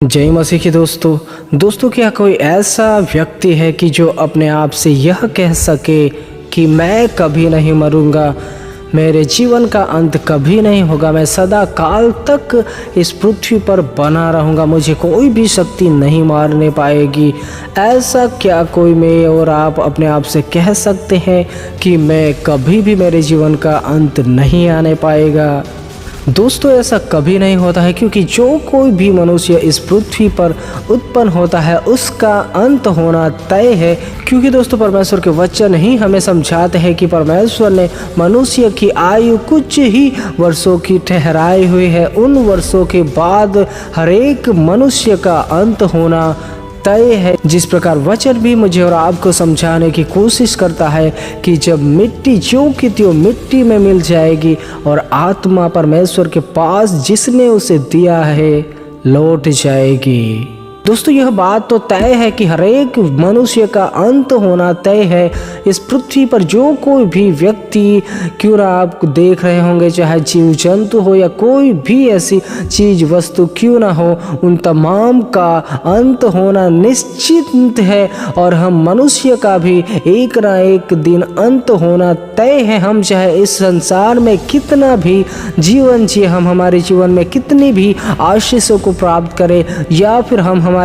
जय मसीह की दोस्तों क्या कोई ऐसा व्यक्ति है कि जो अपने आप से यह कह सके कि मैं कभी नहीं मरूंगा, मेरे जीवन का अंत कभी नहीं होगा, मैं सदा काल तक इस पृथ्वी पर बना रहूंगा, मुझे कोई भी शक्ति नहीं मारने पाएगी। ऐसा क्या कोई मैं और आप अपने आप से कह सकते हैं कि मैं कभी भी मेरे जीवन का अंत नहीं आने पाएगा? दोस्तों ऐसा कभी नहीं होता है, क्योंकि जो कोई भी मनुष्य इस पृथ्वी पर उत्पन्न होता है उसका अंत होना तय है। क्योंकि दोस्तों परमेश्वर के वचन ही हमें समझाते हैं कि परमेश्वर ने मनुष्य की आयु कुछ ही वर्षों की ठहराई हुई है। उन वर्षों के बाद हर एक मनुष्य का अंत होना तय है। जिस प्रकार वचन भी मुझे और आपको समझाने की कोशिश करता है कि जब मिट्टी जो की त्यों मिट्टी में मिल जाएगी और आत्मा परमेश्वर के पास जिसने उसे दिया है लौट जाएगी। दोस्तों यह बात तो तय है कि हर एक मनुष्य का अंत होना तय है। इस पृथ्वी पर जो कोई भी व्यक्ति क्यों ना आप देख रहे होंगे, चाहे जीव जंतु हो या कोई भी ऐसी चीज वस्तु क्यों ना हो, उन तमाम का अंत होना निश्चित है। और हम मनुष्य का भी एक ना एक दिन अंत होना तय है। हम चाहे इस संसार में कितना भी जीवन जिए, हम हमारे जीवन में कितनी भी आशीषों को प्राप्त करें या फिर हम हमारे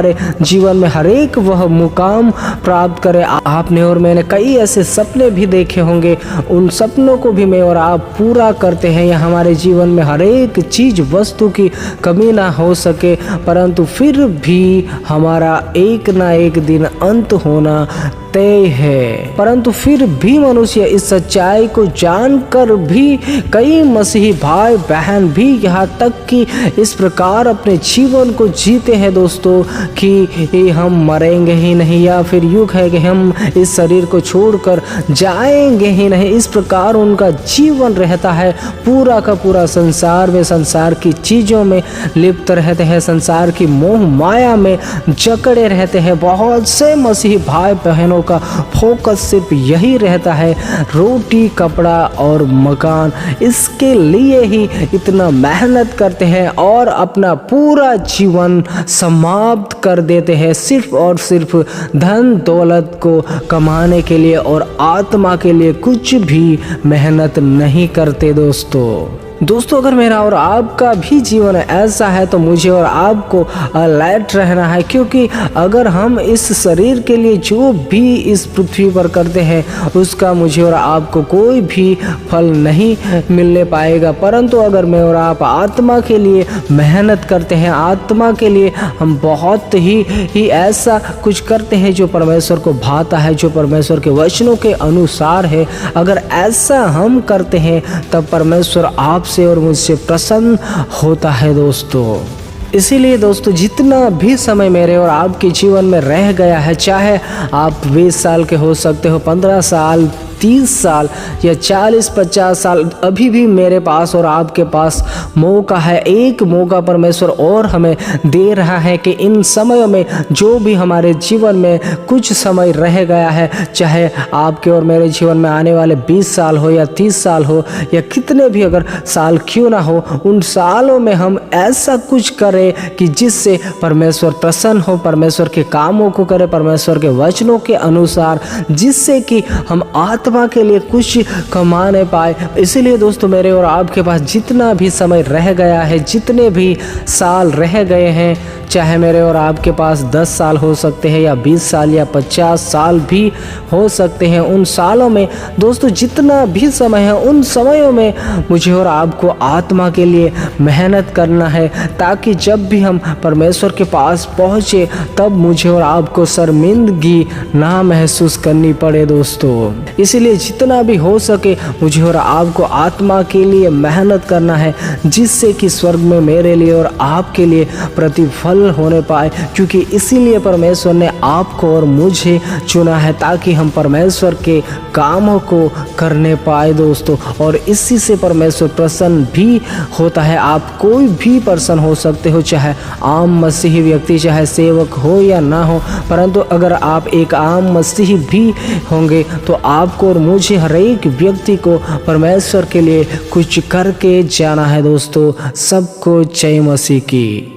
जीवन में हर एक वह मुकाम प्राप्त करें। आपने और मैंने कई ऐसे सपने भी देखे होंगे, उन सपनों को भी मैं और आप पूरा करते हैं या हमारे जीवन में हर एक चीज वस्तु की कमी ना हो सके, परंतु फिर भी हमारा एक ना एक दिन अंत होना तय है। परंतु फिर भी मनुष्य इस सच्चाई को जानकर भी कई मसीही भाई बहन भी यहाँ तक कि इस प्रकार अपने जीवन को जीते हैं दोस्तों कि हम मरेंगे ही नहीं, या फिर युग है कि हम इस शरीर को छोड़कर जाएंगे ही नहीं। इस प्रकार उनका जीवन रहता है। पूरा का पूरा संसार में, संसार की चीज़ों में लिप्त रहते हैं, संसार की मोह माया में जकड़े रहते हैं। बहुत से मसीही भाई बहनों का फोकस सिर्फ यही रहता है, रोटी कपड़ा और मकान। इसके लिए ही इतना मेहनत करते हैं और अपना पूरा जीवन समाप्त कर देते हैं सिर्फ और सिर्फ धन दौलत को कमाने के लिए, और आत्मा के लिए कुछ भी मेहनत नहीं करते दोस्तों अगर मेरा और आपका भी जीवन ऐसा है तो मुझे और आपको अलर्ट रहना है। क्योंकि अगर हम इस शरीर के लिए जो भी इस पृथ्वी पर करते हैं उसका मुझे और आपको कोई भी फल नहीं मिलने पाएगा। परंतु अगर मैं और आप आत्मा के लिए मेहनत करते हैं, आत्मा के लिए हम बहुत ही ऐसा कुछ करते हैं जो परमेश्वर को भाता है, जो परमेश्वर के वचनों के अनुसार है, अगर ऐसा हम करते हैं तब परमेश्वर आपसे और मुझसे प्रसन्न होता है दोस्तों। इसीलिए दोस्तों जितना भी समय मेरे और आपके जीवन में रह गया है, चाहे आप 20 साल के हो सकते हो, 15 साल, 30 साल या 40-50 साल, अभी भी मेरे पास और आपके पास मौका है। एक मौका परमेश्वर और हमें दे रहा है कि इन समयों में जो भी हमारे जीवन में कुछ समय रह गया है, चाहे आपके और मेरे जीवन में आने वाले 20 साल हो या 30 साल हो या कितने भी अगर साल क्यों ना हो, उन सालों में हम ऐसा कुछ करें कि जिससे परमेश्वर प्रसन्न हो, परमेश्वर के कामों को करें परमेश्वर के वचनों के अनुसार, जिससे कि हम आत्मा के लिए कुछ कमाने पाए। इसीलिए दोस्तों मेरे और आपके पास जितना भी समय रह गया है, जितने भी साल रह गए हैं, चाहे मेरे और आपके पास 10 साल हो सकते हैं या 20 साल या 50 साल भी हो सकते हैं, उन सालों में दोस्तों जितना भी समय है उन समयों में मुझे और आपको आत्मा के लिए मेहनत करना है, ताकि जब भी हम परमेश्वर के पास पहुँचे तब मुझे और आपको शर्मिंदगी ना महसूस करनी पड़े दोस्तों। इसीलिए जितना भी हो सके मुझे और आपको आत्मा के लिए मेहनत करना है, जिससे कि स्वर्ग में मेरे लिए और आपके लिए प्रतिफल होने पाए। क्योंकि इसीलिए परमेश्वर ने आपको और मुझे चुना है, ताकि हम परमेश्वर के कामों को करने पाए दोस्तों। और इसी से परमेश्वर प्रसन्न भी होता है। आप कोई भी पर्सन हो सकते हो, चाहे आम मसीही व्यक्ति, चाहे सेवक हो या ना हो, परंतु अगर आप एक आम मसीही भी होंगे तो आपको और मुझे हर एक व्यक्ति को परमेश्वर के लिए कुछ करके जाना है दोस्तों। सबको जय मसीह की।